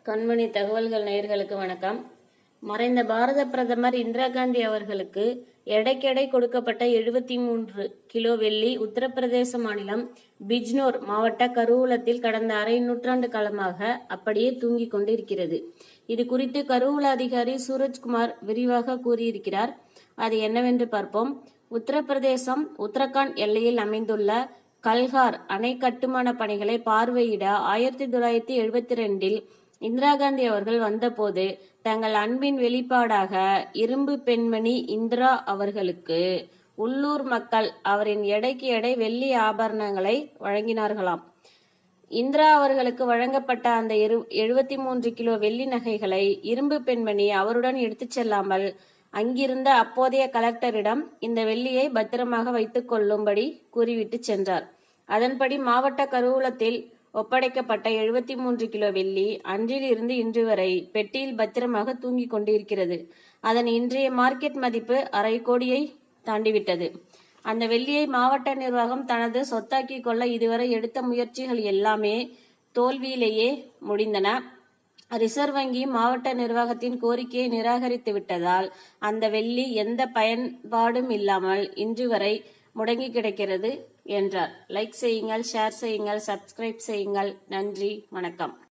கண்மணி தகவல்கள் நேயர்களுக்கு வணக்கம். மறைந்த பாரத பிரதமர் இந்திரா காந்தி அவர்களுக்கு எடைக்கெடை கொடுக்கப்பட்ட 73 கிலோ வெள்ளி உத்தரப்பிரதேச மாநிலம் பிஜ்னோர் மாவட்ட கருவூலத்தில் கடந்த அரை நூற்றாண்டு காலமாக அப்படியே தூங்கிக் கொண்டு இருக்கிறது. இது குறித்து கருவூல அதிகாரி சூரஜ்குமார் விரிவாக கூறியிருக்கிறார். அது என்னவென்று பார்ப்போம். உத்தரப்பிரதேசம் உத்தரகாண்ட் எல்லையில் அமைந்துள்ள கல்ஹார் அணை கட்டுமான பணிகளை பார்வையிட 1972 இந்திரா காந்தி அவர்கள் வந்தபோது தங்கள் அன்பின் வெளிப்பாடாக இரும்பு பெண்மணி இந்திரா அவர்களுக்கு உள்ளூர் மக்கள் அவரின் எடைக்கு எடை வெள்ளி ஆபரணங்களை வழங்கினார்களாம். இந்திரா அவர்களுக்கு வழங்கப்பட்ட அந்த 73 கிலோ வெள்ளி நகைகளை இரும்பு பெண்மணி அவருடன் எடுத்துச் செல்லாமல் அங்கிருந்த அப்போதைய கலெக்டரிடம் இந்த வெள்ளியை பத்திரமாக வைத்துக் கொள்ளும்படி கூறிவிட்டு சென்றார். அதன்படி மாவட்ட கருவூலத்தில் ஒப்படைக்கப்பட்ட 73 கிலோ வெள்ளி அன்றிலிருந்து இன்று வரை பெட்டியில் பத்திரமாக தூங்கிக் கொண்டிருக்கிறது. அதன் இன்றைய மார்க்கெட் மதிப்பு அரை கோடியை தாண்டிவிட்டது. அந்த வெள்ளியை மாவட்ட நிர்வாகம் தனது சொத்தாக்கி கொள்ள இதுவரை எடுத்த முயற்சிகள் எல்லாமே தோல்வியிலேயே முடிந்தன. ரிசர்வ் வங்கி மாவட்ட நிர்வாகத்தின் கோரிக்கையை நிராகரித்து விட்டதால் அந்த வெள்ளி எந்த பயன்பாடும் இல்லாமல் இன்று வரை முடங்கி கிடக்கிறது என்றார். லைக் செய்யுங்கள், ஷேர் செய்யுங்கள், சப்ஸ்கிரைப் செய்யுங்கள். நன்றி, வணக்கம்.